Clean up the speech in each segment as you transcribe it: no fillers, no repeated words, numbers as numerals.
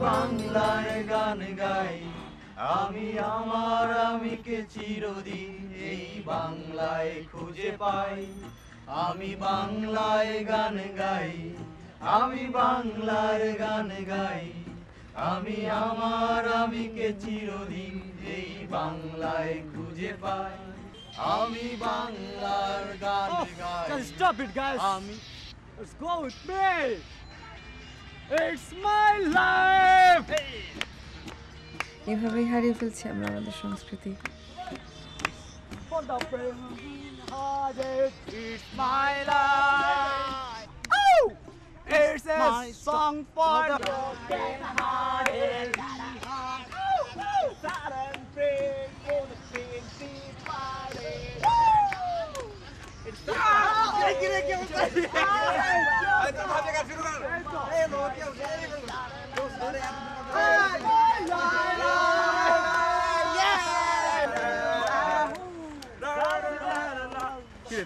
বাংলায় গান গাই, আমি আমার আমিকে চিরদিন এই বাংলায় খুঁজে পাই। আমি বাংলায় গান গাই, আমি বাংলার গান গাই, আমি আমার আমিকে চিরদিন এই বাংলায় খুঁজে পাই। আমি বাংলার গান গাই। Just stop it, guys. Let's go with me. It's my life. এভাবেই হারিয়ে ফেলছি আমরা আমাদের সংস্কৃতি। For the broken-hearted, it's my life. Oh! It's a song for the broken-hearted. Sad and free for the principality. It's the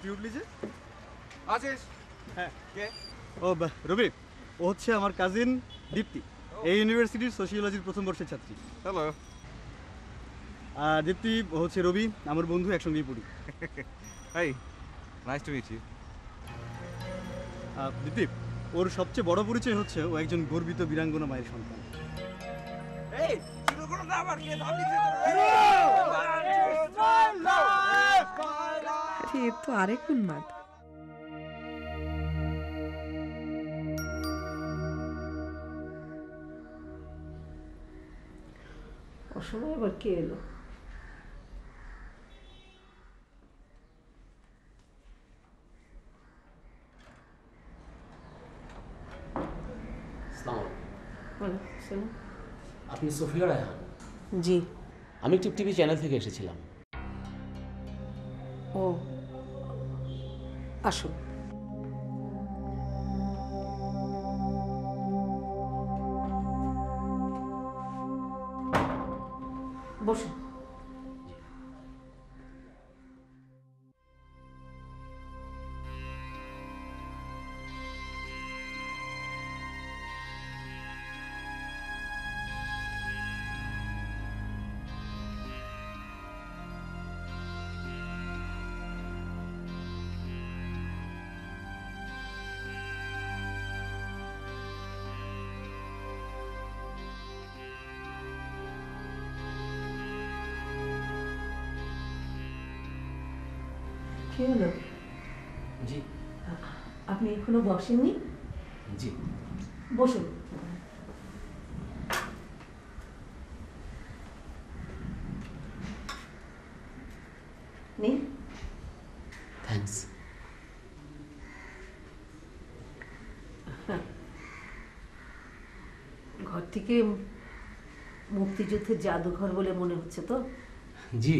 তুই উঠলি যে? আছিস? হ্যাঁ। কে? ও রবি, ও হচ্ছে আমার কাজিন দীপ্তি, এই ইউনিভার্সিটির সোশিওলজির প্রথম বর্ষের ছাত্রী। হ্যালো। দীপ্তি হচ্ছে রবি, আমার বন্ধু, একসঙ্গেই পড়ি। Hi, nice to meet you. Dipti, ওর সবচেয়ে বড় পরিচয় হচ্ছে ও একজন গর্বিত বীরাঙ্গনা মায়ের সন্তান। এই, শুরু করো না আবার কে ধাম দিচ্ছে তোর? আরে এর তো আরেক উন্মাদ। অসময় আবার কে এলো? আপনি সোফিয়া রায়হান? জি। আমি টিপ টিভি চ্যানেল থেকে এসেছিলাম। ও, আসুন। বসুন। কি হলো? জি। আপনি এখনো বসেননি? জি। বসুন। নিন। থ্যাঙ্কস। ঘরটিকে মুক্তিযুদ্ধের জাদুঘর বলে মনে হচ্ছে তো? জি,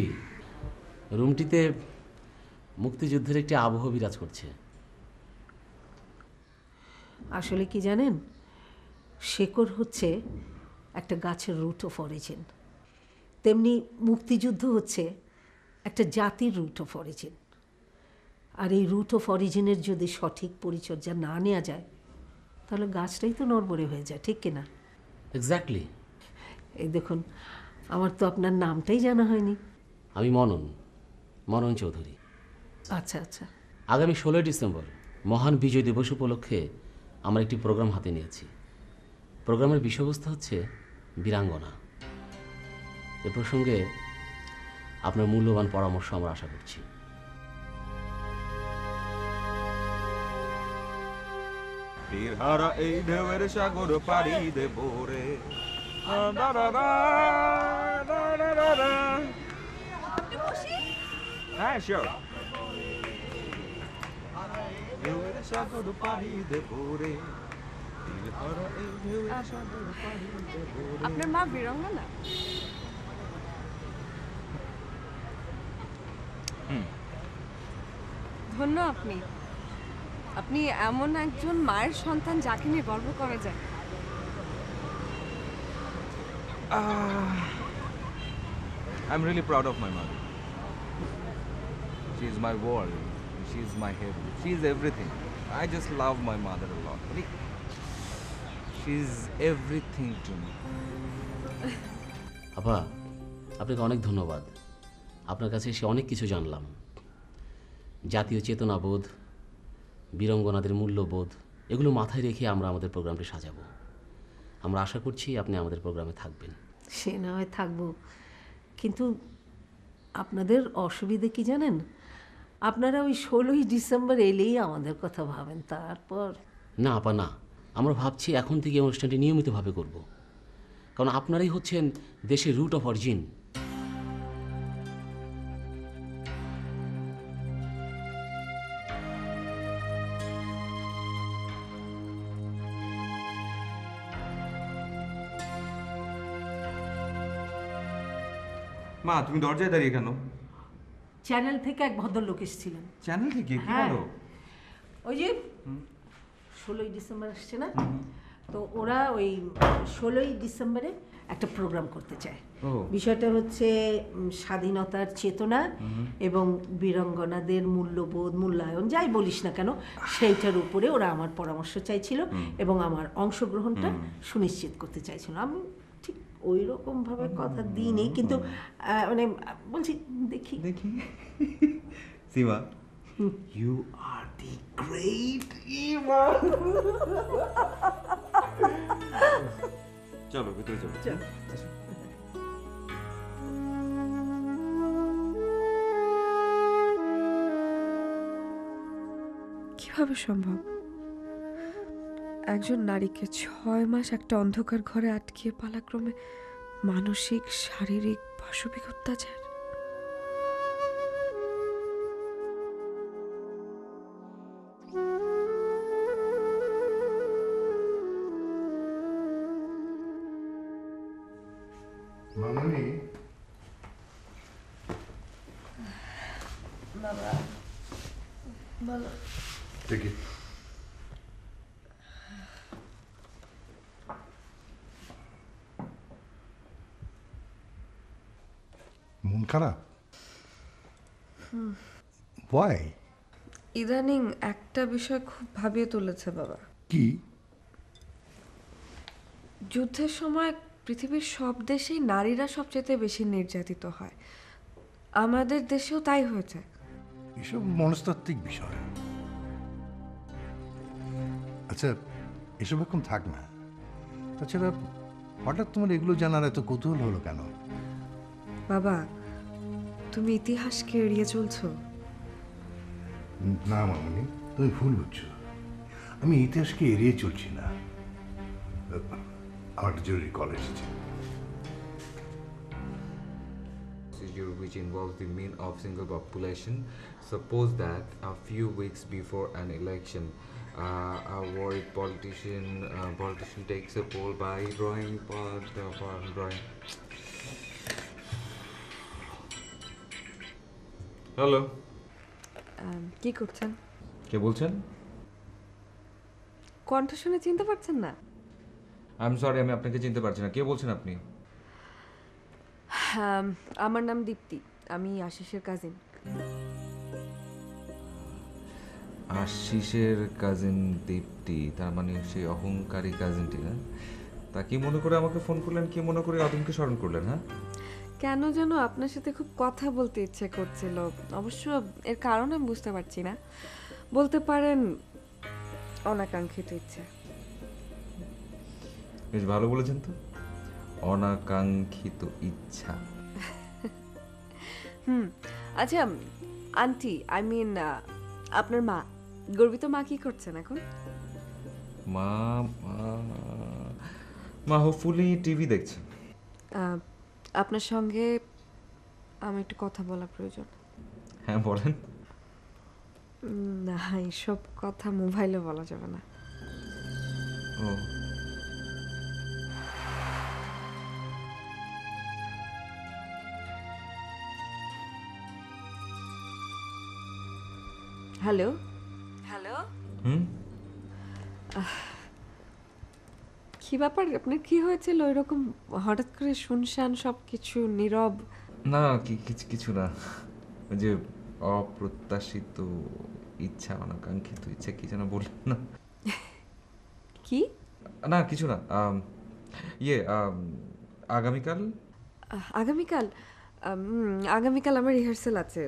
রুমটিতে মুক্তিযুদ্ধের একটি আবহ বিরাজ করছে। আসলে কি জানেন, শেকড় হচ্ছে একটা গাছের রুট অফ অরিজিন, তেমনি মুক্তিযুদ্ধ হচ্ছে একটা জাতির রুট অফ অরিজিন। আর এই রুট অফ অরিজিনের যদি সঠিক পরিচর্যা না নেওয়া যায় তাহলে গাছটাই তো নড়বড়ে হয়ে যায়, ঠিক কিনা? এক্স্যাক্টলি। এই দেখুন, আমার তো আপনার নামটাই জানা হয়নি। আমি মনন, মনন চৌধুরী। আচ্ছা আচ্ছা। আগামী 16 ডিসেম্বর মহান বিজয় দিবস উপলক্ষে আমরা একটি প্রোগ্রাম হাতে নিয়েছি। প্রোগ্রামের বিষয়বস্তু হচ্ছে বীরাঙ্গনা। এ প্রসঙ্গে আপনার মূল্যবান পরামর্শ আমরা আশা করছি। বীরহারা এই ঢেউয়ের সাগর পাড়ি দেব রে। হ্যাঁ, শিওর। ঢেউয়ের সাগর পাড়ি দেব রে। বীরহারা এই ঢেউয়ের সাগর পাড়ি দেব রে। আপনার মা বীরাঙ্গনা? ধন্য আপনি। আপনি এমন একজন মায়ের সন্তান যাকে নিয়ে গর্ব করা যায়। I'm really proud of my mother. She is my world. She is my heaven. She is everything. I just love my mother a lot. She she is everything to me. আপা, আপনাকে অনেক ধন্যবাদ। আপনার কাছে এসে অনেক কিছু জানলাম। জাতীয় চেতনাবোধ, বীরাঙ্গনাদের মূল্যবোধ, এগুলো মাথায় রেখে আমরা আমাদের প্রোগ্রামটি সাজাবো। আমরা আশা করছি আপনি আমাদের প্রোগ্রামে থাকবেন। সে না হয় থাকবো, কিন্তু আপনাদের অসুবিধে কি জানেন? আপনারা ওই 16ই ডিসেম্বর এলেই আমাদের কথা ভাবেন, তারপর। না আপা, না, আমরা ভাবছি এখন থেকে অনুষ্ঠানটি নিয়মিতভাবে করব, কারণ আপনারাই হচ্ছেন দেশের রুট অফ অরিজিন। মা, তুমি দরজায় দাঁড়িয়ে কেন? চ্যানেল থেকে এক ভদ্রলোক এসেছিলেন। চ্যানেল থেকে? কি হ্যাঁ। বলো? ওই যে 16ই ডিসেম্বর আসছে না, তো ওরা ওই 16ই ডিসেম্বরে একটা প্রোগ্রাম করতে চায়। ও। বিষয়টা হচ্ছে স্বাধীনতার চেতনা এবং বীরাঙ্গনাদের মূল্যবোধ, মূল্যায়ন, যাই বলিস না কেন, সেইটার উপরে ওরা আমার পরামর্শ চাইছিল এবং আমার অংশগ্রহণটা সুনিশ্চিত করতে চাইছিল। আমি ঠিক ওই রকমভাবে কথা দিইনি, কিন্তু মানে বলছি দেখি দেখি। সীমা, ইউ আর দি গ্রেট ইমা। চলো ভিতরে চলো। কিভাবে সম্ভব একজন নারীকে 6 মাস একটা অন্ধকার ঘরে আটকিয়ে পালাক্রমে মানসিক শারীরিক পাশবিক অত্যাচার? মামনি, দেখি মন খারাপ? ওয়াই? ইদানিং একটা বিষয় খুব ভাবিয়ে তুলেছে বাবা। কি? যুদ্ধের সময় পৃথিবীর সব দেশেই নারীরা সবচেয়ে বেশি নির্যাতিত হয়, আমাদের দেশেও তাই হয়েছে। এসব মনস্তাত্ত্বিক বিষয়। আচ্ছা, এসব এখন থাক না। তাছাড়া হঠাৎ তোমার এগুলো জানার এত কৌতূহল হলো কেন? বাবা, তুমি ইতিহাসকে এড়িয়ে চলছো। না মামনি, তুমি ভুল বুঝছো। আমি ইতিহাসকে এড়িয়ে চলছি না। আমার একটা জরুরি কল এসেছে। Procedure which involves the mean of single population. Suppose that a few weeks before an election, a worried politician takes a poll by drawing drawing. Hello, কি করছেন? কে বলছেন? কণ্ঠ শুনে চিনতে পারছেন না? আই এম সরি, আমি আপনাকে চিনতে পারছি না। কে বলছেন আপনি? আমার নাম দীপ্তি, আমি আশিসের কাজিন। আশিসের কাজিন দীপ্তি? তার মানে সেই অহংকারী কাজিনটি না? তা কি মনে করে আমাকে ফোন করলেন? কি মনে করে আদমকে স্মরণ করলেন? হ্যাঁ, কেন যেন আপনার সাথে খুব কথা বলতে ইচ্ছে করছিল, অবশ্য এর কারণ আমি বুঝতে পারছি না। বলতে পারেন অনাকাঙ্ক্ষিত ইচ্ছে। বেশ ভালো বলেছেন তো, অনাকাঙ্ক্ষিত ইচ্ছা। আচ্ছা আন্টি, আই মিন আপনার মা, গর্বিত মা কি করছেন এখন? মা মা হোপফুলি টিভি দেখছেন। আপনার সঙ্গে আমার একটু কথা বলা প্রয়োজন। হ্যাঁ বলেন। না, এইসব কথা মোবাইলে বলা যাবে না। ও, হ্যালো হ্যালো, কি ব্যাপার, আপনার কি হয়েছিল? ওইরকম হঠাৎ করে শুনশান সব কিছু, নীরব। না কিছু না, ওই যে অপ্রত্যাশিত ইচ্ছা, অনাকাঙ্ক্ষিত ইচ্ছা, কি যেন বললেন না? কি? না কিছু না। ইয়ে আগামীকাল আগামীকাল আগামীকাল আমার রিহার্সাল আছে।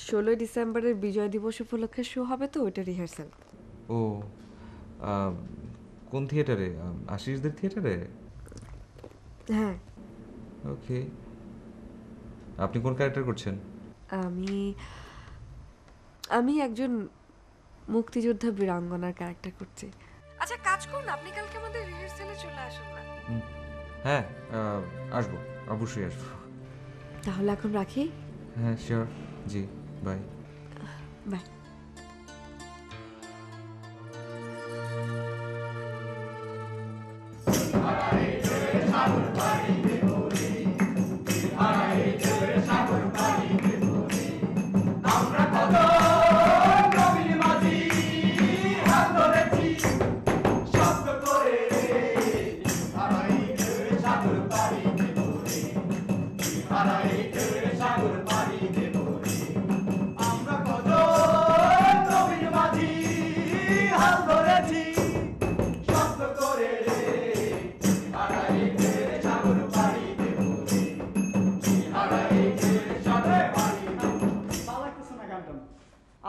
16ই ডিসেম্বরের বিজয় দিবস উপলক্ষে শো হবে, তো ওইটা রিহার্সাল। ও কোন থিয়েটারে? আশিসদের থিয়েটারে? হ্যাঁ। ওকে। আপনি কোন ক্যারেক্টার করছেন? আমি একজন মুক্তিযোদ্ধা বীরাঙ্গনার ক্যারেক্টার করছি। আচ্ছা কাজ করুন, আপনি কালকে আমাদের রিহার্সালে চলে আসুন না। হ্যাঁ আসবো, অবশ্যই আসবো। তাহলে এখন রাখি। হ্যাঁ শিওর, জি বাই। বাই।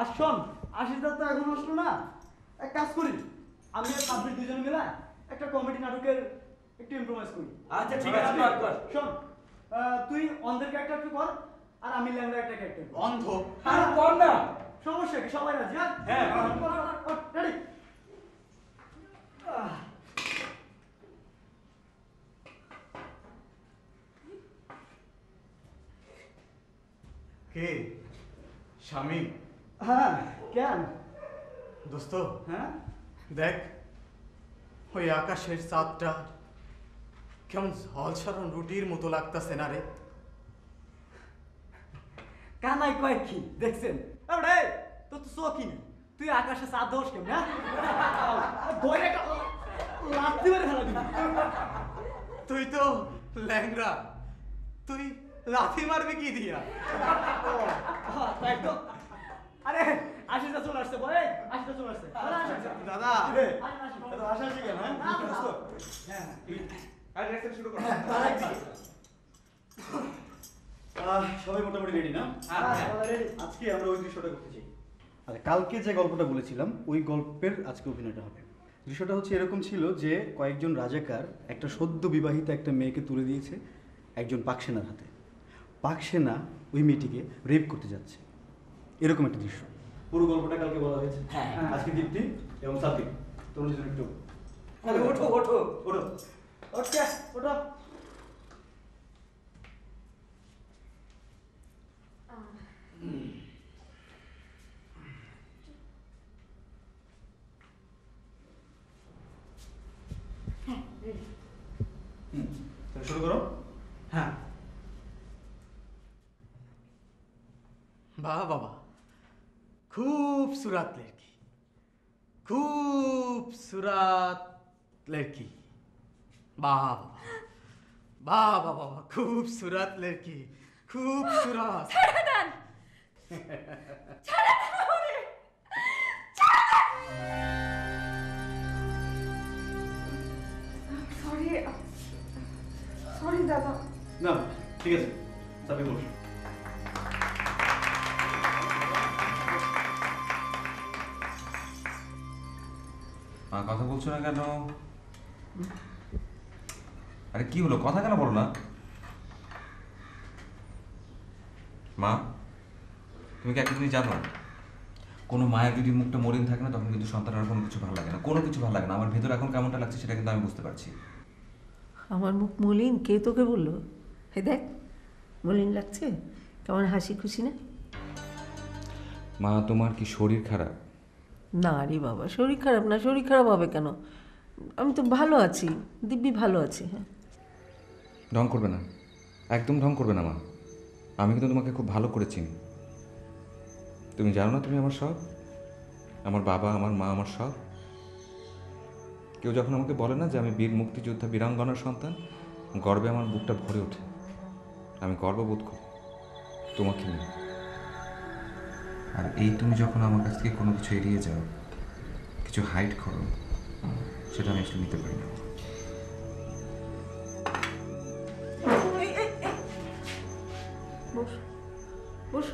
আর শোন, আশিসদা তো এখন আসলো না, এক কাজ করি, আমি আর সাব্বির দুজনে মিলে একটা কমেডি নাটকের একটু ইমপ্রোভাইজ করি। আচ্ছা ঠিক আছে, শোন, তুই অন্ধের ক্যারেক্টার একটু কর, আর আমি ল্যাংড়া একটা ক্যারেক্টার। অন্ধ? আর কর না। সমস্যা কি, সবাই রাজি? হ্যাঁ রেডি? কে? স্বামী? হ্যাঁ, কেন দোস্ত হ্যাঁ? দেখ, ওই আকাশের চাঁদটা কেমন ঝলসারন রুটির মতো লাগতাছে না রে? কানাই কয় কি দেখছেন? রে তোর তো চোখই নেই, তুই আকাশে চাঁদ দোষ কেমন? লাথি মেরে ফেলা দিবি। তুই তো ল্যাংড়া, তুই লাথি মারবি কি দিয়া? তাই তো। আরে আশিসদা চলে আসছে, বলে আশিসদা চলে আসছে। দাদা হাসাহাসি কেন? সবাই মোটামুটি রেডি না? আজকে আমরা ওই দৃশ্যটা করতে চাই। আচ্ছা, কালকে যে গল্পটা বলেছিলাম ওই গল্পের আজকে অভিনয়টা হবে। দৃশ্যটা হচ্ছে এরকম ছিল যে কয়েকজন রাজাকার একটা সদ্য বিবাহিত একটা মেয়েকে তুলে দিয়েছে একজন পাকসেনার হাতে। পাকসেনা ওই মেয়েটিকে রেপ করতে যাচ্ছে, এরকম একটা দৃশ্য। পুরো গল্পটা কালকে বলা হয়েছে। আজকে দীপ্তি এবং সাব্বির তোমরা যদি একটু ওঠো ওঠো ওঠো, ওকে ওঠো। শুরু করো। হ্যাঁ। বাহ বাবা, खूबसूरत लड़की, खूबसूरत लड़की। वाह वाह वाह वाह वाह, खूबसूरत लड़की, खूबसूरत। সরি দাদা। না ঠিক আছে, সাব্বির বল। কথা বলছো না কেন? আরে কি হলো, কথা কেন বলো না? মা, তুমি কি একটা জিনিস জানো? কোনো মায়ের যদি মুখটা মলিন থাকে না, তখন কিন্তু সন্তানের আর কোনো কিছু ভালো লাগে না, কোনো কিছু ভালো লাগে না। আমার ভেতর এখন কেমনটা লাগছে সেটা কিন্তু আমি বুঝতে পারছি। আমার মুখ মলিন? কে তোকে বললো? হে দেখ, মলিন লাগছে, কেমন হাসি খুশি না? মা, তোমার কি শরীর খারাপ? না রে বাবা, শরীর খারাপ না। শরীর খারাপ হবে কেন? আমি তো ভালো আছি, দিব্যি ভালো আছি। হ্যাঁ, ঢং করবে না, একদম ঢং করবে না মা। আমি কিন্তু তোমাকে খুব ভালো করে চিনি। তুমি জানো না তুমি আমার সব, আমার বাবা, আমার মা, আমার সব। কেউ যখন আমাকে বলে না যে আমি বীর মুক্তিযোদ্ধা বীরাঙ্গনার সন্তান, গর্বে আমার বুকটা ভরে ওঠে। আমি গর্ববোধ করি তোমাকে নিয়ে। আর এই তুমি যখন আমার কাছ থেকে কোনো কিছু এড়িয়ে যাও, কিছু হাইড করো, সেটা আমি আসলে নিতে পারি না। বস বস,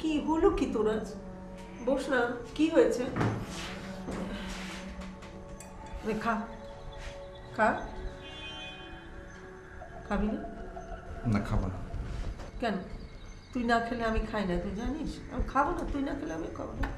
কি হলো কি তোর আজ? বস না, কি হয়েছে? খা খা, খাবি না? না, খাবো না। কেন? তুই না খেলে আমি খাই না, তুই জানিস? আমি খাবো না, তুই না খেলে আমি খাবো না।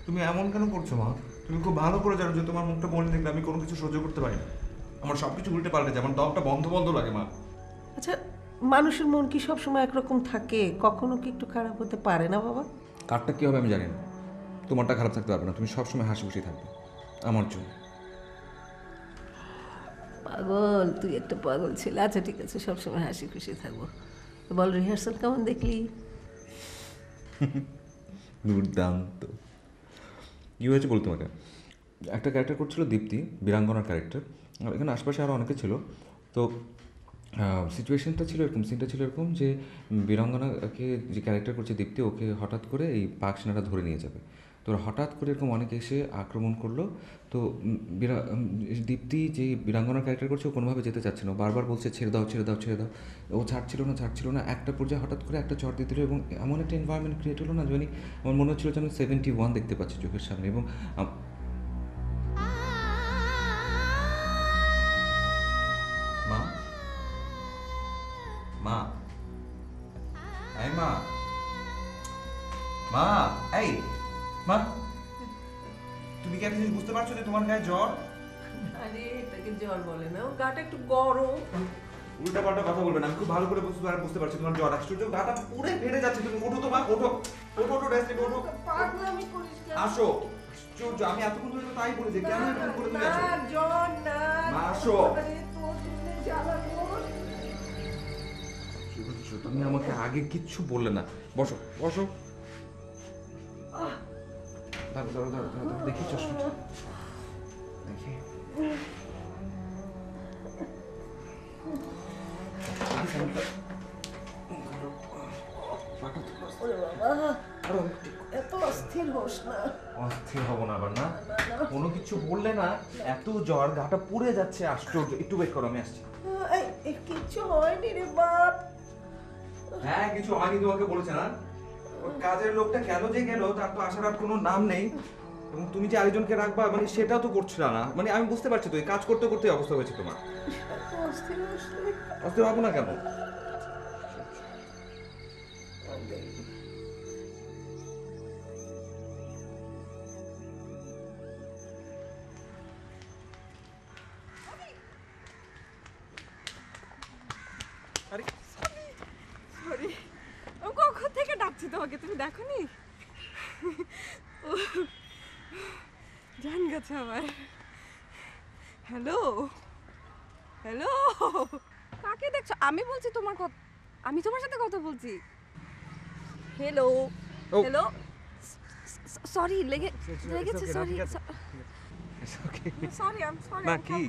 তুমি এমন কেন করছো মা? তুমি খুব ভালো করে জানো যে তোমার মুখটা বলে দেখলে আমি কোনো কিছু সহ্য করতে পারি না। আমার সবকিছু উল্টে পাল্টে যায়, আমার দমটা বন্ধ বন্ধ লাগে মা। আচ্ছা, মানুষের মন কি সবসময় একরকম থাকে? কখনো কি একটু খারাপ হতে পারে না বাবা? কারটা কী হবে আমি জানি না, তোমারটা খারাপ থাকতে পারবে না। তুমি সবসময় হাসি খুশি থাকবে আমার জন্য। পাগল, তুই একটা পাগল ছেলে। আচ্ছা ঠিক আছে, সবসময় হাসি খুশি থাকবো। বল, রিহার্সাল কেমন দেখলি? দুর্দান্ত। কী হয়েছে বল তোমাকে? একটা ক্যারেক্টার করছিল দীপ্তি, বীরাঙ্গনার ক্যারেক্টার। আর এখানে আশপাশে আরও অনেকে ছিল। তো সিচুয়েশনটা ছিল এরকম, সিনটা ছিল এরকম যে বীরাঙ্গনাকে যে ক্যারেক্টার করছে দীপ্তি, ওকে হঠাৎ করে এই পাক সেনারা ধরে নিয়ে যাবে। তো হঠাৎ করে এরকম অনেকে এসে আক্রমণ করলো। তো দীপ্তি যে বীরাঙ্গনার ক্যারেক্টার করছে ও কোনোভাবে যেতে চাচ্ছে না, বারবার বলছে ছেড়ে দাও ছেড়ে দাও ছেড়ে দাও। ও ছাড়ছিল না। একটা পর্যায়ে হঠাৎ করে একটা চড় দিয়ে দিল এবং এমন একটা এনভায়রনমেন্ট ক্রিয়েট হলো না, জানি আমার মনে হচ্ছিল যেন 71 দেখতে পাচ্ছি চোখের সামনে। এবং মা মা এই মা মা এই মা, তুমি কি একটা জিনিস বুঝতে পারছো যে তোমার গায়ে জ্বর? আরে এটাকে জ্বর বলে না, ও গাটা একটু গরম। উল্টা পাল্টা কথা বলবেন, আমি খুব ভালো করে বুঝতে পারছি তোমার জ্বর। আশ্চর্য, গাটা পুরো ফেটে যাচ্ছে। তুমি ওঠো তো মা, ওঠো ওঠো ওঠো, রেস্ট নিও, ওঠো। পাগলামি করিস কেন? আসো। আশ্চর্য, আমি এতক্ষণ ধরে তো তাই বলি যে কেন এরকম করে তুমি আসো? না, জ্বর না। মা, আসো। আরে তোর জন্য জ্বালাবো। তুমি আমাকে আগে কিচ্ছু বললে না। বসো বসো। দাঁড়াও, দেখি চশমাটা দেখি। এত অস্থির হোস না। অস্থির হবো না আবার, না কোনো কিছু বললে না। এত জ্বর, গাটা পুড়ে যাচ্ছে। আশ্চর্য, একটু ওয়েট করো, আমি আসছি। এই কিচ্ছু হয়নি রে বাপ। হ্যাঁ, কিছু হয়নি তোমাকে বলেছে না? ওর কাজের লোকটা কেন যে গেল তার তো আসার আর কোনো নাম নেই। এবং তুমি যে আরেকজনকে রাখবা মানে সেটাও তো করছিল না। মানে আমি বুঝতে পারছি তো, এই কাজ করতে করতে অবস্থা হয়েছে তোমার। অস্থির হোস না। অস্থির হবো না কেন? সরি, ও কখন থেকে ডাকছি তোমাকে, তুমি দেখোনি? জান গেছে আমার। হ্যালো হ্যালো, কাকে দেখছো? আমি বলছি তোমার কথা, আমি তোমার সাথে কথা বলছি। হ্যালো হ্যালো, সরি লেগেছে, sorry sorry, I am sorry. না, কি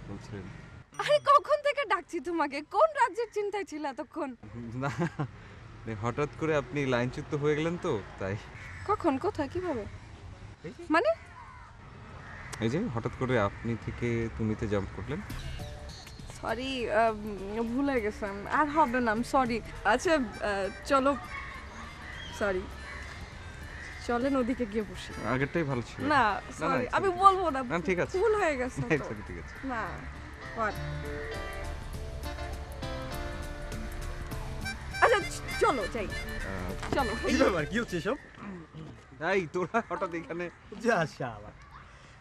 বলছিলেন? আরে কখন থেকে ডাকছি তোমাকে, কোন রাজ্যের চিন্তায় ছিল এতক্ষণ? না, হঠাৎ করে আপনি লাইনচ্যুত হয়ে গেলেন তো তাই। কখন, কোথায়, কিভাবে? মানে এই যে হঠাৎ করে আপনি থেকে তুমিতে জাম্প করলেন। সরি, ভুলে গেছিলাম, আর হবে না, সরি। আচ্ছা চলো, সরি, চলেন ওদিকে গিয়ে বসি। আগেরটাই ভালো ছিল। না সরি, আমি বলবো না, না, ঠিক আছে, ভুল হয়ে গেছে তো। ঠিক আছে। না what? আচ্ছা চলো যাই, চলো। কি ব্যাপার, কি হচ্ছে এসব? এই তোরা হঠাৎ এখানে? যা শালা,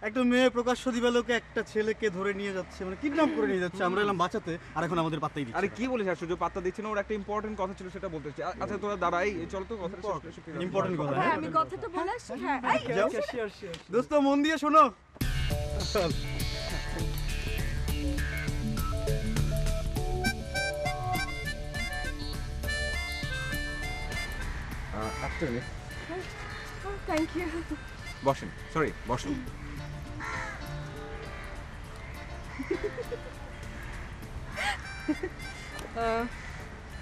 একটা মেয়ে প্রকাশ্য দিবালোকে একটা ছেলেকে ধরে নিয়ে যাচ্ছে, মানে কিডন্যাপ করে নিয়ে যাচ্ছে। আমরা এলাম বাঁচাতে, আর এখন আমাদের পাত্তাই দিচ্ছে। আরে কি বলিস আশ্চর্য, পাত্তা দিচ্ছি না। ওর একটা ইম্পর্টেন্ট কথা ছিল, সেটা বলতে চাই। আচ্ছা তোরা দাঁড়াই, চল তো কথা। ইম্পর্টেন্ট কথা। হ্যাঁ আমি কথাটা বলে আসছি। হ্যাঁ এই, যাও দোস্ত, মন দিয়ে শোনো। একটা মিনিট, থ্যাংক ইউ। বসেন, সরি বসেন।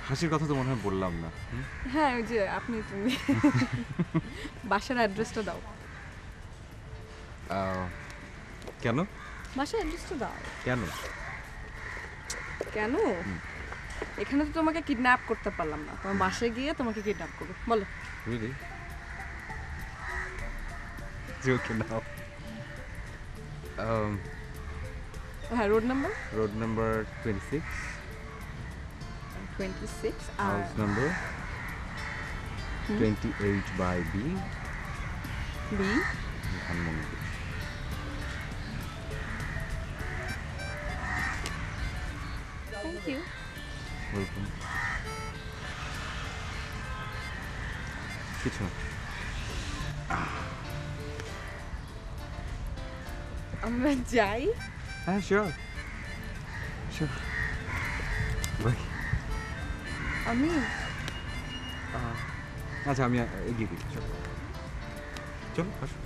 হাসির কথা তো মনে হয় বললাম না। হ্যাঁ ওই যে আপনি তুমি বাসার অ্যাড্রেসটা দাও। কেন? বাসার অ্যাড্রেসটা দাও। কেন? কেন? এখানে তো তোমাকে কিডন্যাপ করতে পারলাম না, তোমার বাসায় গিয়ে তোমাকে কিডন্যাপ করবো। বলো। Really? Joking now. হ্যাঁ, রোড নাম্বার Road number 26. 26 আর House number 28 by B. B. Dhanmondi. Thank you. Welcome. কিছু না। আমরা যাই। হ্যাঁ, শিওর শিওর। বাই। আমি আচ্ছা, আমি এগিয়ে দিই। চলো চলো, আসো।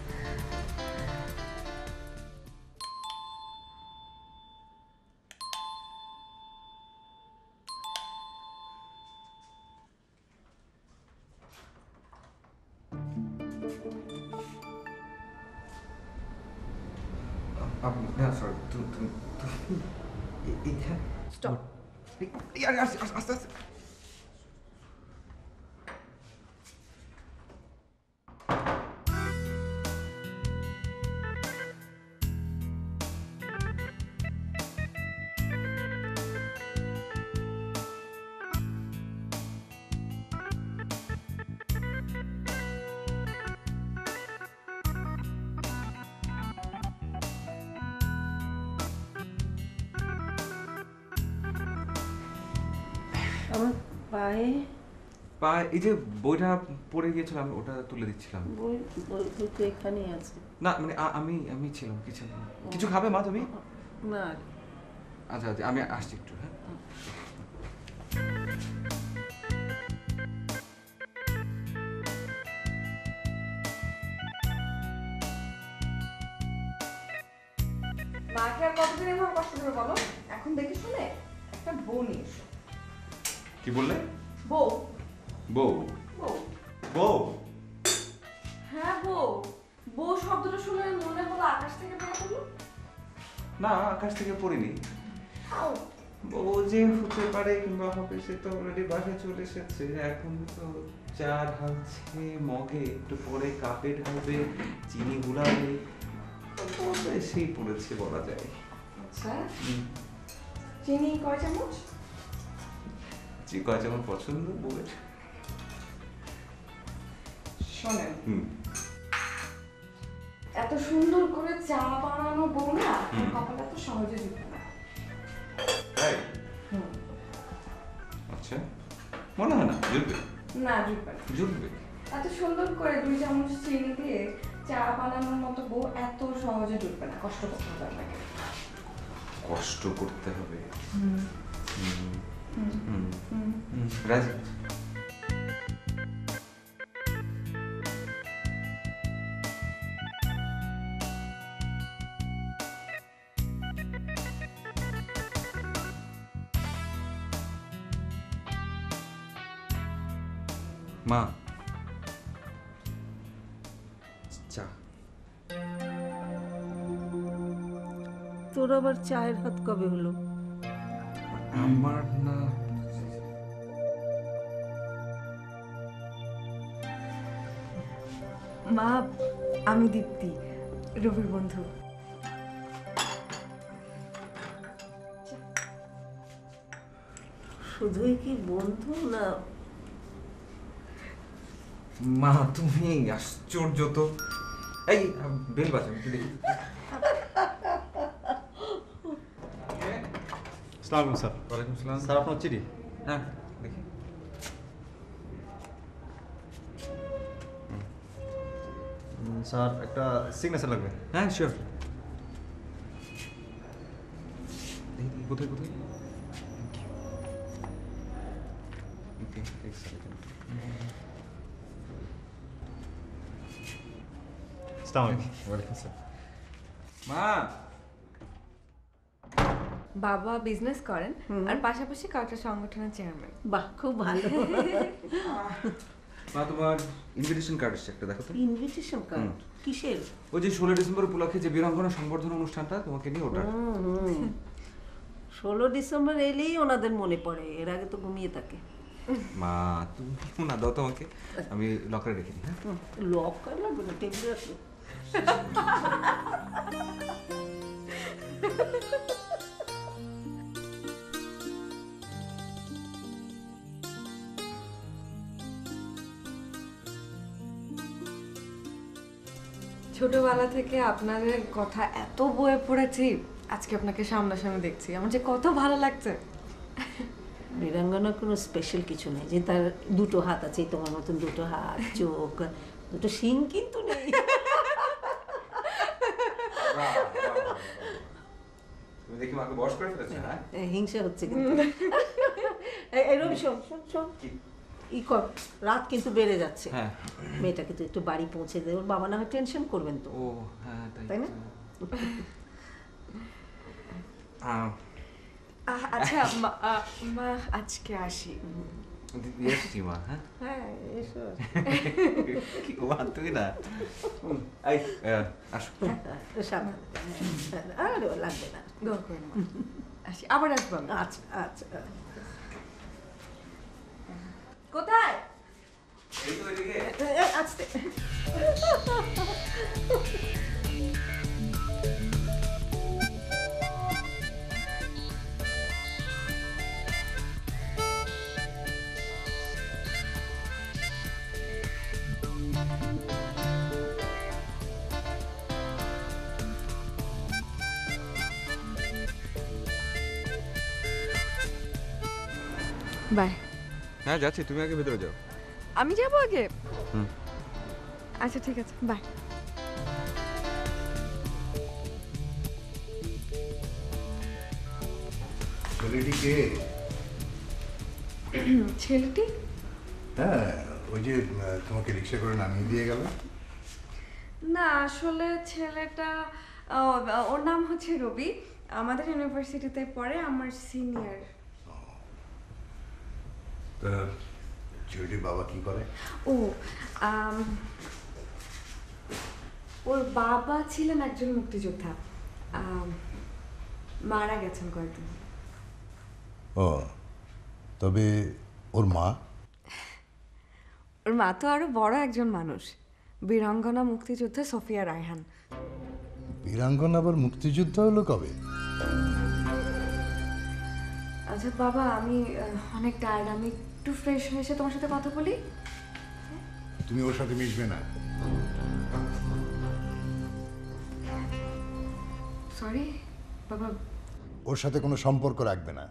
না সরি, তুমি এইখানে স্টপ। আস্তে আস্তে। আমার পায়ে বা এই যে বইটা পড়ে গিয়েছিল, আমি ওটা তুলে দিচ্ছিলাম। বই বই বই তো এখানেই আছে। না মানে আমি ছিলাম কিছু খাবে মা তুমি? না। আচ্ছা আচ্ছা, আমি আসছি একটু। হ্যাঁ, মাকে আর কতদিন এভাবে কষ্ট করে বলো? এখন দেখে শুনে একটা বউ নিয়ে এসো। কি বললে? বউ। বউ? বউ। বউ? হ্যাঁ বউ। বউ শব্দটা শুনে মনে হলো আকাশ থেকে পড়া হলো। না, আকাশ থেকে পড়িনি। আও। বউ যে হতে পারে কিংবা হবে, সে তো অলরেডি বাসায় চলে এসেছে। এখন তো চা ঢালছে মগে, একটু পরে কাপে ঢালবে, চিনি গুলাবে, সেই পড়েছে বলা যায়। আচ্ছা, চিনি কয় চামচ? যে কয় যেমন পছন্দ বউয়ের। শোনেন, এত সুন্দর করে চা বানানো বউ না কপালে এত সহজে জুটবে না। তাই? আচ্ছা, মনে হয় না জুটবে। না, জুটবে না। জুটবে। এত সুন্দর করে 2 চামচ চিনি দিয়ে চা বানানোর মতো বউ এত সহজে জুটবে না। কষ্ট করতে হবে আপনাকে। কষ্ট করতে হবে। রাজি। মা, চা। তোর আবার চায়ের হাত কবে হলো? আমার না, মা, আমি দীপ্তি, রবির বন্ধু। শুধুই কি বন্ধু না? মা তুমি আশ্চর্য তো। এই বেল বাজাও, একটু দেখি। আসসালামু আলাইকুম স্যার। ওয়ালাইকুম আসসালাম। স্যার আপনার চিঠি। হ্যাঁ, দেখি। স্যার একটা সিগনেচার লাগবে। হ্যাঁ, শিওর। কোথায় কোথায়? ওকে, এক সেকেন্ড। মা বাবা বিজনেস করেন আর পাশাপাশি কয়েকটা সংগঠনের চেয়ারম্যান। বাহ, খুব ভালো। মা তোমার ইনভিটেশন কার্ড এসছে একটা, দেখো তো। ইনভিটেশন কার্ড কিসের? ওই যে 16 ডিসেম্বর উপলক্ষে যে বীরাঙ্গনা সংবর্ধনা অনুষ্ঠানটা তোমাকে নিয়ে ওটা। 16 ডিসেম্বর এলেই ওনাদের মনে পড়ে, এর আগে তো ঘুমিয়ে থাকে। মা তুমি না দাও তো আমাকে, আমি লকারে রেখে দিই। হ্যাঁ লক করে লাগবে না, টেবিলে রাখো। ছোটবেলা থেকে আপনাদের কথা এত বয়ে পড়েছি, আজকে আপনাকে সামনাসামনি দেখছি, আমার যে কত ভালো লাগছে। বীরাঙ্গনা কোনো স্পেশাল কিছু নেই যে তার দুটো হাত আছে, তোমার মতন দুটো হাত, চোখ, দুটো শিং কিন্তু নেই। তুমি দেখি মাকে বয়স করে ফেলেছে। হ্যাঁ হিংসা হচ্ছে কিন্তু। এই রবি, শোন শোন শোন, ই কর, রাত কিন্তু বেড়ে যাচ্ছে। হ্যাঁ মেয়েটাকে তো একটু বাড়ি পৌঁছে দে, ওর বাবা না হয় টেনশন করবেন তো। ও হ্যাঁ তাই না? আচ্ছা মা আজকে আসি। এসছি মা। হ্যাঁ হ্যাঁ এসো। কি মা তুই না, এই আসো। সাবধানে। আরে লাগবে না। দোয়া করেন মা। আসি, আবার আসবো আমি। আচ্ছা আচ্ছা। কোথায়? এই তো এদিকে। আস্তে। বাই। হ্যাঁ যাচ্ছি, তুমি আগে ভেতরে যাও। আমি যাবো আগে? হুম। আচ্ছা ঠিক আছে, বাই। ছেলেটি কে? ছেলেটি? হ্যাঁ, ওই যে তোমাকে রিক্সা করে নামিয়ে দিয়ে গেল। না আসলে ছেলেটা, ওর নাম হচ্ছে রবি, আমাদের ইউনিভার্সিটিতে পড়ে, আমার সিনিয়র। তা ছেলেটির বাবা কি করে? ও ওর বাবা ছিলেন একজন মুক্তিযোদ্ধা, মারা গেছেন কয়েকদিন। ও, তবে ওর মা? ওর মা তো আরো বড় একজন মানুষ, বীরাঙ্গনা মুক্তিযোদ্ধা সোফিয়া রায়হান। বীরাঙ্গনা আবার মুক্তিযুদ্ধ হলো কবে? আচ্ছা বাবা, আমি অনেক টায়ার্ড, আমি একটু ফ্রেশ হয়ে এসে তোমার সাথে কথা বলি। তুমি ওর সাথে মিশবে না। সরি বাবা। ওর সাথে কোনো সম্পর্ক রাখবে না।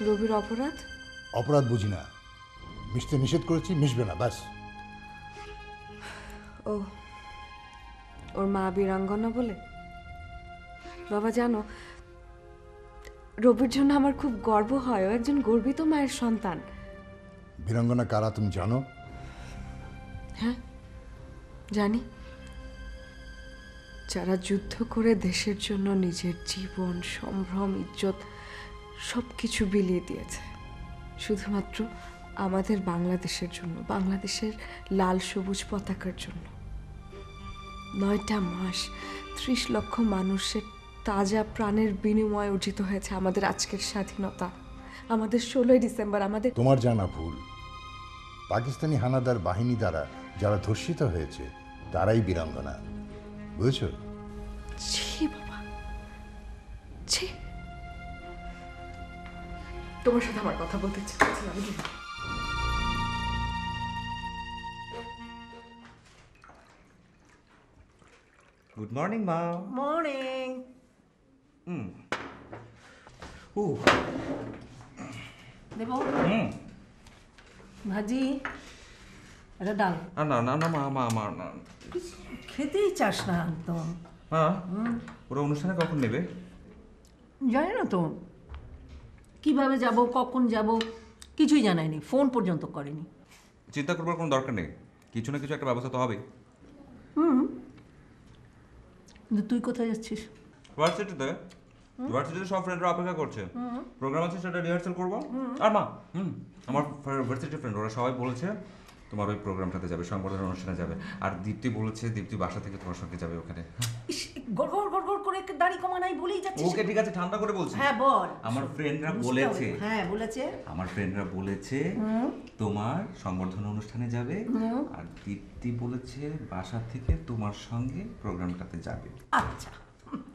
রবির অপরাধ? অপরাধ বুঝি না, মিশতে নিষেধ করেছি, মিশবে না ব্যাস। ও, ওর মা বীরাঙ্গনা বলে? বাবা জানো, রবির জন্য আমার খুব গর্ব হয়, ও একজন গর্বিত মায়ের সন্তান। বীরাঙ্গনা কারা তুমি জানো? হ্যাঁ জানি, যারা যুদ্ধ করে দেশের জন্য নিজের জীবন, সম্ভ্রম, ইজ্জত সব কিছু বিলিয়ে দিয়েছে শুধুমাত্র আমাদের বাংলাদেশের জন্য, বাংলাদেশের লাল সবুজ পতাকার জন্য। 9টা মাস 30 লক্ষ মানুষের তাজা প্রাণের বিনিময়ে অর্জিত হয়েছে আমাদের আজকের স্বাধীনতা, আমাদের 16ই ডিসেম্বর। আমাদের তোমার জানা ভুল। পাকিস্তানি হানাদার বাহিনী দ্বারা যারা ধর্ষিত হয়েছে তারাই বীরাঙ্গনা, বুঝেছো? ছি বাবা, ছি। তোমার সাথে আমার কথা বলতে ইচ্ছে করছে না, আমি কি? গুড মর্নিং মা। মর্নিং। দেব ভাজি, এটা ডাল। না না না মা, মা আমার না। খেতেই চাস না একদম। মা ওরা অনুষ্ঠানে কখন নেবে? জানি না তো কিভাবে যাব, কখন যাব, কিছুই জানায়নি, ফোন পর্যন্ত করেনি। চিন্তা করবার কোনো দরকার নেই, কিছু না কিছু একটা ব্যবস্থা তো হবে। কিন্তু তুই কোথায় যাচ্ছিস? ভার্সিটিতে ভার্সিটিতে সব ফ্রেন্ডরা অপেক্ষা করছে, প্রোগ্রাম আছে সেটা রিহার্সাল করবো। আর মা আমার ভার্সিটি ফ্রেন্ড ওরা সবাই বলেছে তোমার ওই প্রোগ্রামটাতে যাবে, সংবর্ধনা অনুষ্ঠানে যাবে। আর দীপ্তি বলেছে দীপ্তি বাসা থেকে তোমার সঙ্গে যাবে ওখানে। গড়গড় গড়গড় করে দাড়ি কমা নাই বলেই যাচ্ছিস। ওকে ঠিক আছে, ঠান্ডা করে বলছি। হ্যাঁ বল। আমার ফ্রেন্ডরা বলেছে, হ্যাঁ বলেছে, আমার ফ্রেন্ডরা বলেছে তোমার সংবর্ধনা অনুষ্ঠানে যাবে, আর দীপ্তি বলেছে বাসা থেকে তোমার সঙ্গে প্রোগ্রামটাতে যাবে। আচ্ছা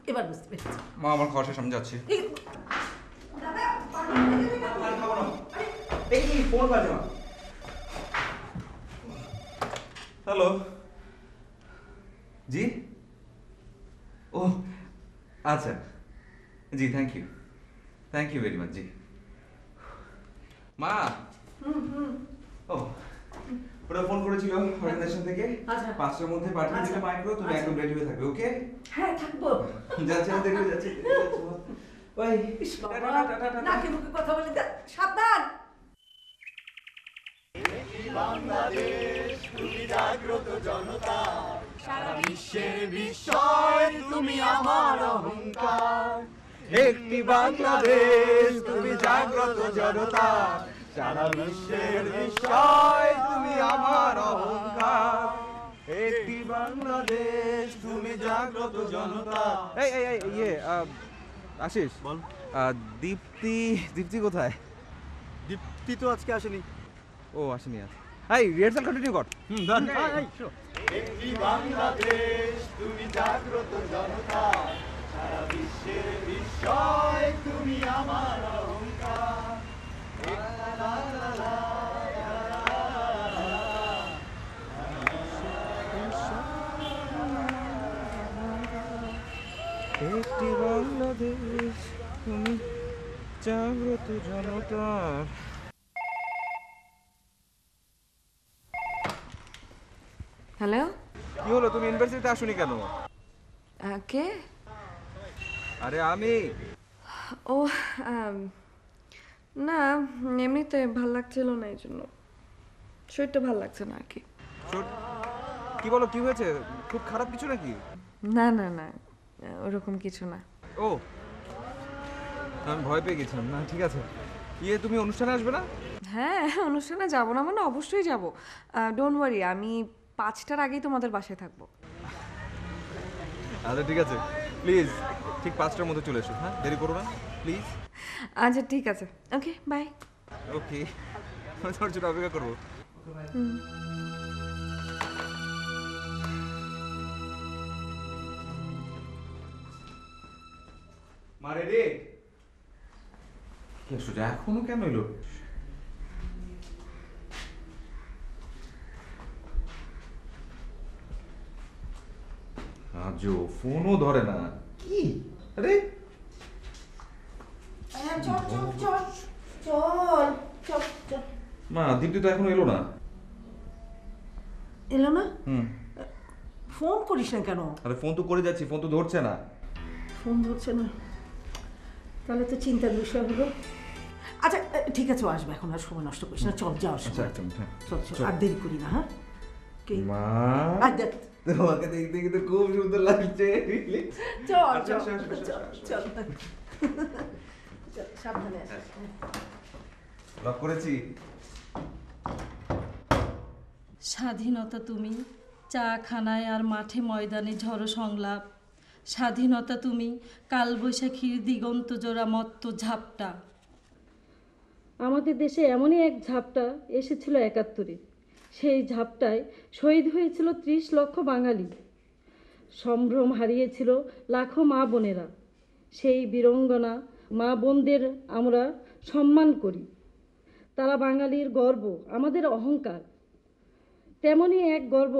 এবার বুঝতে পেরেছি। মা আমার খাওয়া শেষ, আমি যাচ্ছি। হ্যালো জি, ও আচ্ছা জি, থ্যাংক ইউ ভেরি মাচ জি। মা ও ওরা ফোন করেছিল অর্গানাইজেশন থেকে, 5টার মধ্যে পাঠিয়ে দিলে মাইক্রো, তুমি একদম রেডি হয়ে থাকবে। ওকে হ্যাঁ থাকবো। যাচ্ছি, আমি দেখে যাচ্ছি। ওই নাকে মুখে কথা বলে সাবধান। বাংলাদেশ তুমি জাগ্রত জনতা, সারা বিশ্বের বিস্ময় তুমি আমার অহংকার। একটি বাংলাদেশ তুমি জাগ্রত জনতা, সারা বিশ্বের বিস্ময় তুমি আমার অহংকার। একটি বাংলাদেশ তুমি জাগ্রত জনতা। আশিস বল, দীপ্তি কোথায়? দীপ্তি তো আজকে আসেনি। ও আসেনি আজ। এই রিহার্সাল কন্টিনিউ কর। একটি বাংলাদেশ তুমি জাগ্রত জনতা, সারা বিশ্বের বিস্ময় তুমি আমার অহংকার। একটি বাংলাদেশ তুমি জাগ্রত জনতার। হ্যালো, কি হলো, তুমি ইউনিভার্সিটিতে আসোনি কেন? কে? আরে আমি। ও না, এমনিতে ভাল লাগছিল না, এই জন্য। শরীরটা ভাল লাগছে না আর কি। কি বলো, কি হয়েছে? খুব খারাপ কিছু নাকি? না না না, ওরকম কিছু না। ও আমি ভয় পেয়ে গেছিলাম। না ঠিক আছে, তুমি অনুষ্ঠানে আসবে না? হ্যাঁ, অনুষ্ঠানে যাব না মানে অবশ্যই যাব। ডোন্ট ওয়ারি, আমি 5টার আগেই তোমাদের বাসায় থাকবো। আচ্ছা ঠিক আছে, প্লিজ ঠিক 5টার মধ্যে চলে এসো। হ্যাঁ, দেরি করো না প্লিজ। আচ্ছা ঠিক আছে, ওকে বাই। ওকে, আমি তোমার জন্য অপেক্ষা করবো। মারে রে, কি সোজা এখনো কেন এলো? আজও ফোনও ধরে না। কি আরে মা, দীপ্তি তো এখনো এলো না। এলো না? ফোন করিস না কেন? আরে ফোন তো করে যাচ্ছি, ফোন তো ধরছে না। ফোন ধরছে না, তাহলে তো চিন্তার বিষয় হলো। আচ্ছা ঠিক আছে, ও আসবে, এখন আর সময় নষ্ট করিস না, চল যাও। আচ্ছা চল চল, আর দেরি করি না। হ্যাঁ মা, দেখ তোমাকে দেখতে কিন্তু খুব সুন্দর লাগছে। চল চল চল চল, সাবধানে আসিস। লক করেছি। স্বাধীনতা তুমি, চা খানায় আর মাঠে ময়দানে ঝড়ো সংলাপ। স্বাধীনতা তুমি, কালবৈশাখীর দিগন্ত জোড়া মত্ত ঝাপটা। আমাদের দেশে এমনই এক ঝাপটা এসেছিল ৭১-এ। সেই ঝাপটায় শহীদ হয়েছিল ৩০ লক্ষ বাঙালি, সম্ভ্রম হারিয়েছিল লাখো মা বোনেরা। সেই বীরঙ্গনা মা বোনদের আমরা সম্মান করি, তারা বাঙালির গর্ব, আমাদের অহংকার। তেমনই এক গর্ব,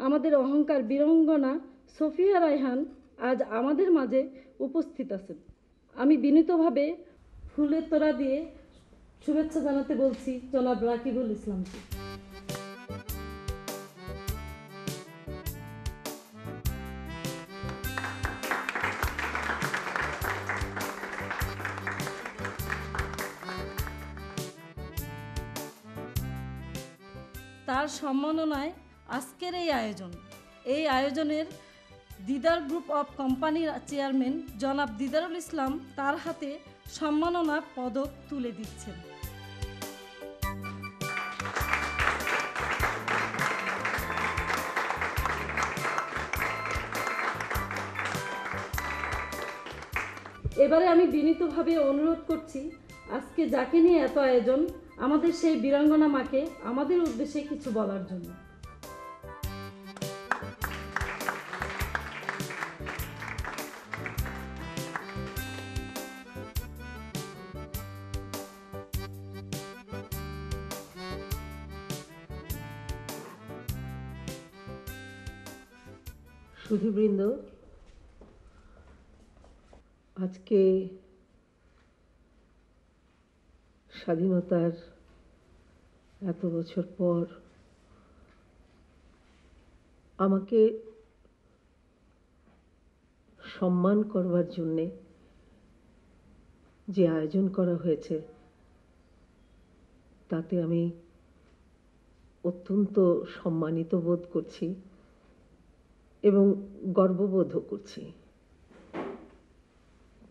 আমাদের অহংকার বীরঙ্গনা সফিয়া রায়হান আজ আমাদের মাঝে উপস্থিত আছেন। আমি বিনীতভাবে ফুলের তোড়া দিয়ে শুভেচ্ছা জানাতে বলছি জনাব রাকিবুল ইসলামকে। তার সম্মাননায় আজকের এই আয়োজন। এই আয়োজনের দিদার গ্রুপ অফ কোম্পানির চেয়ারম্যান জনাব দিদারুল ইসলাম তার হাতে সম্মাননা পদক তুলে দিচ্ছেন। এবারে আমি বিনীতভাবে অনুরোধ করছি, আজকে যাকে নিয়ে এত আয়োজন, আমাদের সেই বীরাঙ্গনা মাকে আমাদের উদ্দেশ্যে কিছু বলার জন্য। সুধীবৃন্দ, আজকে স্বাধীনতার এত বছর পর আমাকে সম্মান করবার জন্যে যে আয়োজন করা হয়েছে তাতে আমি অত্যন্ত সম্মানিত বোধ করছি এবং গর্ববোধও করছি।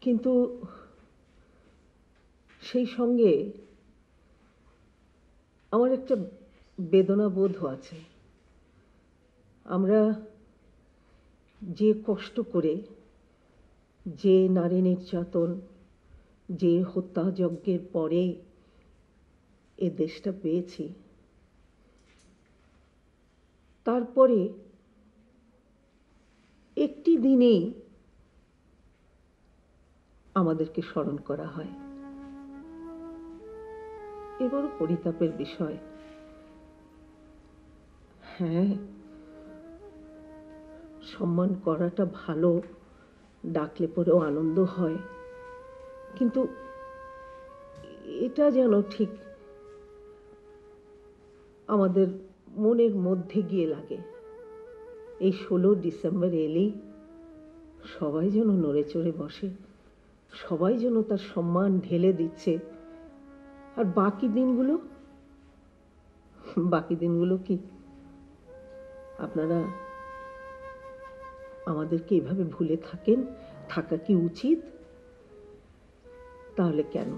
কিন্তু সেই সঙ্গে আমার একটা বেদনা বোধও আছে। আমরা যে কষ্ট করে, যে নারী নির্যাতন, যে হত্যাযজ্ঞের পরে এ দেশটা পেয়েছি, তারপরে একটি দিনেই আমাদেরকে স্মরণ করা হয়। এ বড় পরিতাপের বিষয়। হ্যাঁ, সম্মান করাটা ভালো, ডাকলে পরেও আনন্দ হয়, কিন্তু এটা যেন ঠিক আমাদের মনের মধ্যে গিয়ে লাগে। এই 16 ডিসেম্বর এলেই সবাই যেন নড়ে চড়ে বসে, সবাই যেন তার সম্মান ঢেলে দিচ্ছে। আর বাকি দিনগুলো কি আপনারা আমাদেরকে এভাবে ভুলে থাকা কি উচিত? তাহলে কেন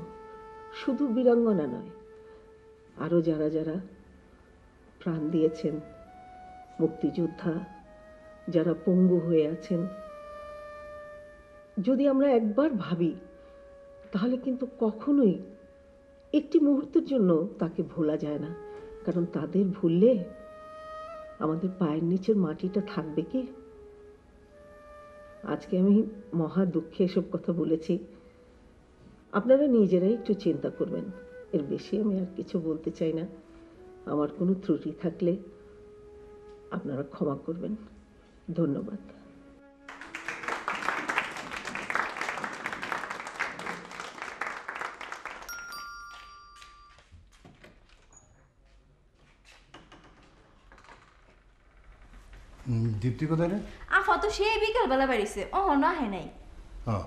শুধু বীরাঙ্গনা নয়, আরো যারা যারা প্রাণ দিয়েছেন, মুক্তিযোদ্ধা যারা পঙ্গু হয়ে আছেন, যদি আমরা একবার ভাবি তাহলে কিন্তু কখনোই একটি মুহূর্তের জন্য তাকে ভোলা যায় না। কারণ তাদের ভুললে আমাদের পায়ের নিচের মাটিটা থাকবে কি? আজকে আমি মহা দুঃখে এসব কথা বলেছি, আপনারা নিজেরাই একটু চিন্তা করবেন। এর বেশি আমি আর কিছু বলতে চাই না। আমার কোনো ত্রুটি থাকলে আপনারা ক্ষমা করবেন। ধন্যবাদ। দীপ্তি কোথায় রে? আফা তো সেই বিকালবেলা বাড়িছে, না হয় নাই। হ্যাঁ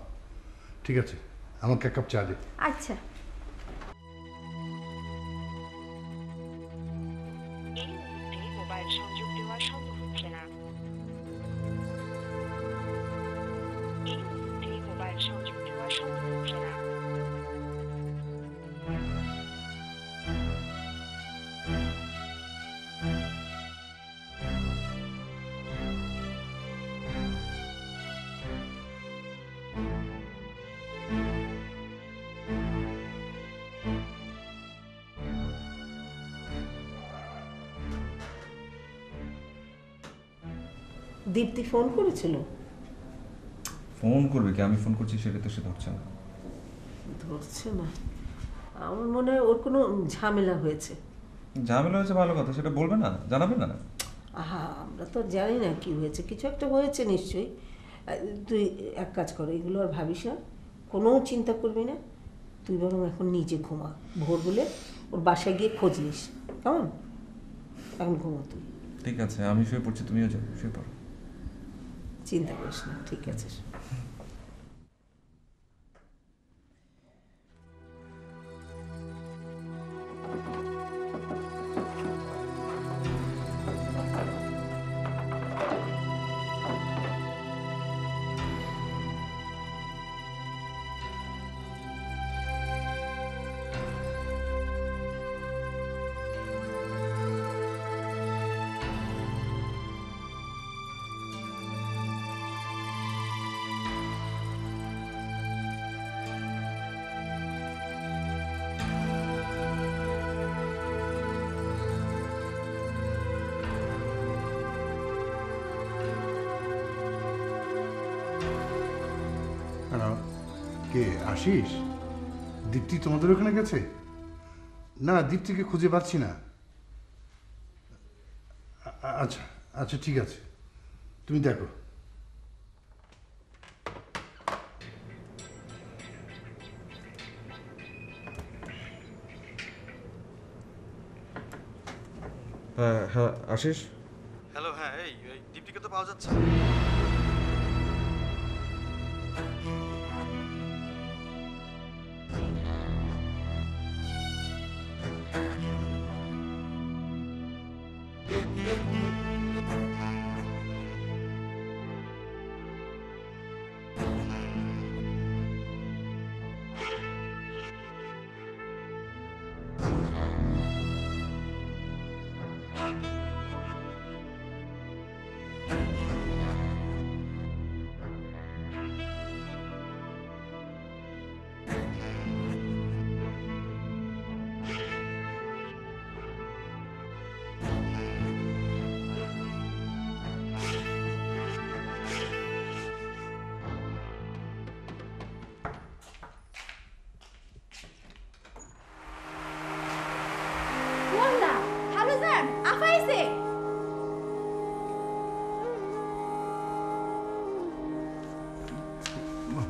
ঠিক আছে, আমাকে এক কাপ চা দে। আচ্ছা। মোবাইল সংযোগ দেওয়া সম্ভব হচ্ছে না। এই মুহূর্তে মোবাইল সংযোগ দেওয়া সম্ভব হচ্ছে না। দীপ্তি ফোন করেছিল? ফোন করবে কি, আমি ফোন করছি সেটা তো সে ধরছে না। ধরছে না? আমার মনে হয় ওর কোনো ঝামেলা হয়েছে। ঝামেলা হয়েছে ভালো কথা, সেটা বলবে না, জানাবে না? আহা, আমরা তো জানি না কি হয়েছে, কিছু একটা হয়েছে নিশ্চয়ই। তুই এক কাজ কর, এগুলো আর ভাবিস না, কোনো চিন্তা করবি না। তুই বরং এখন নিজে ঘুমা, ভোর হলে ওর বাসায় গিয়ে খোঁজ নিস, কেমন? এখন ঘুমা তুই। ঠিক আছে, আমি শুয়ে পড়ছি, তুমিও যাও, শুয়ে পড়ো। চিন্তা করিস না, ঠিক আছে। কে আশিস? দীপ্তি তোমাদের ওখানে গেছে? না, দীপ্তিকে খুঁজে পাচ্ছি না। আচ্ছা আচ্ছা, ঠিক আছে, তুমি দেখো। হ্যাঁ হ্যাঁ, আশিস। হ্যালো, হ্যাঁ, এই দীপ্তিকে তো পাওয়া যাচ্ছে।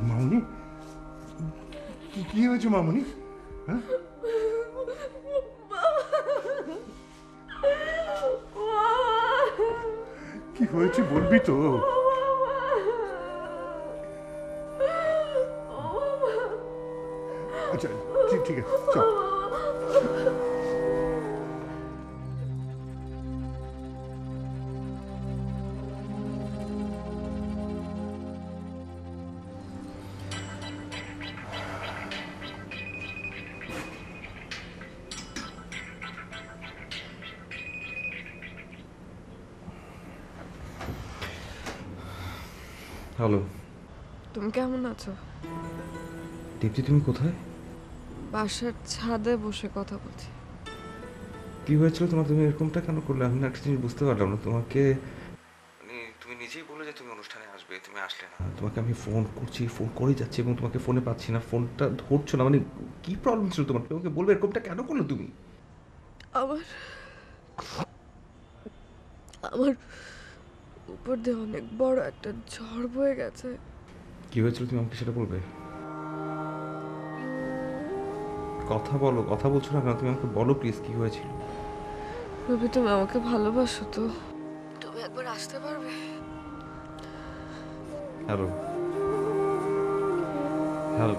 মামুনি, কি হয়েছে মামুনি? হ্যাঁ, কি হয়েছে বলবি তো? আচ্ছা ঠিক আছে, চল। হ্যালো, তুমি কেমন আছো? দীপ্তি, তুমি কোথায়? বাসার ছাদে বসে কথা বলছি। কি হয়েছিল তোমার? তুমি এরকমটা কেন করলে? আমি না একটা জিনিস বুঝতে পারলাম না। তোমাকে মানে তুমি নিজেই বলে যে তুমি অনুষ্ঠানে আসবে, তুমি আসলে না। তোমাকে আমি ফোন করছি, ফোন করে যাচ্ছি এবং তোমাকে ফোনে পাচ্ছি না, ফোনটা ধরছো না। মানে কি প্রবলেম ছিল তোমার? তোমাকে বলবে এরকমটা কেন করলে তুমি? আমার উপর দিয়ে অনেক বড় একটা ঝড় বয়ে গেছে। কি হয়েছিল তুমি আমাকে সেটা বলবে? কথা বলো, কথা বলছো না কেন? তুমি আমাকে বলো প্লিজ, কি হয়েছিল? রবি, তুমি আমাকে ভালোবাসো তো? তুমি একবার আসতে পারবে? হ্যালো হ্যালো,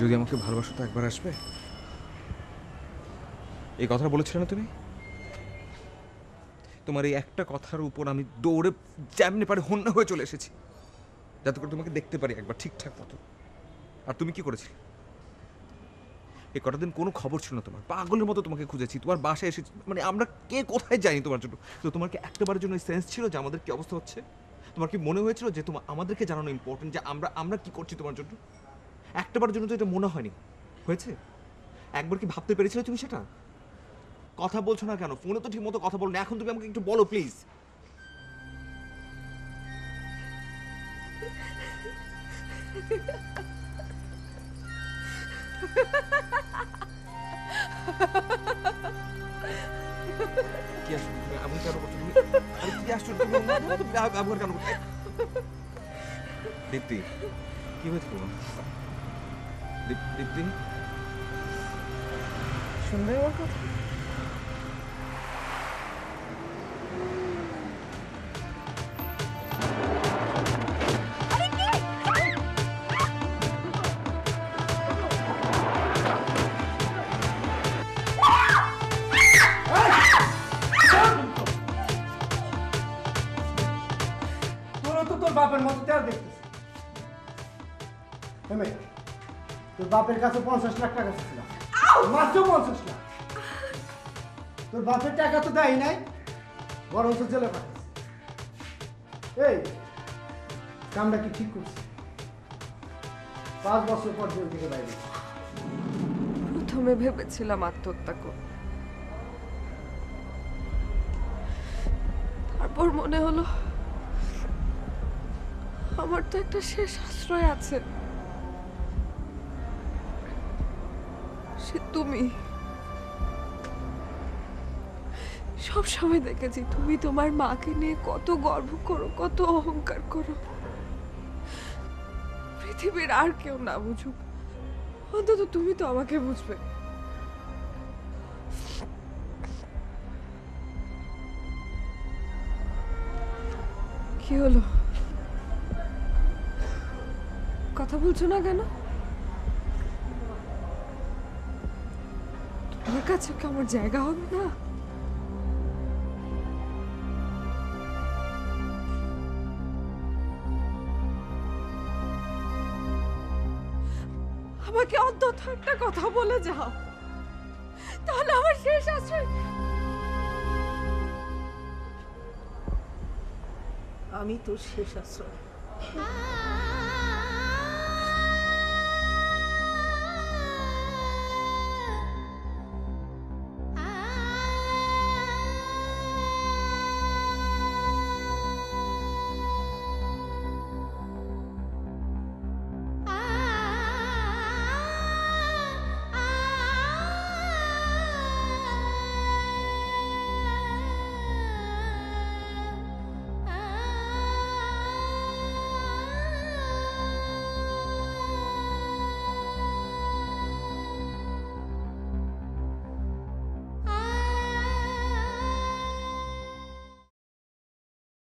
যদি আমাকে ভালোবাসো তো একবার আসবে। এই কথাটা বলেছিলে না তুমি? তোমার এই একটা কথার উপর আমি দৌড়ে যেমনি পারে হন্যা হয়ে চলে এসেছি, যাতে করে তোমাকে দেখতে পারি একবার ঠিকঠাক মতো। আর তুমি কি করেছিলে? এই কটা দিন কোনো খবর ছিল না তোমার, পাগলের মতো তোমাকে খুঁজেছি, তোমার বাসায় এসেছি, মানে আমরা কে কোথায় যাইনি তোমার জন্য। তো তোমার কি একটাবারের জন্য সেন্স ছিল যে আমাদের কি অবস্থা হচ্ছে? তোমার কি মনে হয়েছিল যে তোমার আমাদেরকে জানানো ইম্পর্টেন্ট যে আমরা কি করছি তোমার জন্য? একটাবারের জন্য তো এটা মনে হয়নি। হয়েছে? একবার কি ভাবতে পেরেছিলে তুমি সেটা? কথা বলছো না কেন? ফোনে তো ঠিক মতো কথা বলো না। এখন তুমি আমাকে একটু বলো প্লিজ। কি আসছো তুমি? আমি কেন করছো তুমি? আরে কি আসছো তুমি? আমার কেন করছো? দীপ্তি, কি হয়েছে তোমার? দীপ্তি, শুনবে আমার কথা? পাগলের মতো তার দেখতেছি। তোর বাপের কাছে 50 লাখ টাকা ছিল, মাত্র 50 লাখ। তোর বাপের টাকা তো দেয় নাই, বরং তো জেলে পাঠাচ্ছে। এই কামটা কি ঠিক করছে? 5 বছর পর জেল থেকে বাইরে। প্রথমে ভেবেছিলাম আত্মহত্যা করব, তারপর মনে হলো আমার তো একটা শেষ আশ্রয় আছে, সে তুমি। সব সময় দেখেছি তুমি তোমার মাকে নিয়ে কত গর্ব করো, কত অহংকার করো। পৃথিবীর আর কেউ না বুঝুক, অন্তত তুমি তো আমাকে বুঝবে। কি হলো, কথা বলছো না কেন? তোমার কাছে কি আমার জায়গা হবে না? আমাকে অন্তত একটা কথা বলে যাও, তাহলে আমার শেষ আশ্রয়। আমি তোর শেষ আশ্রয়।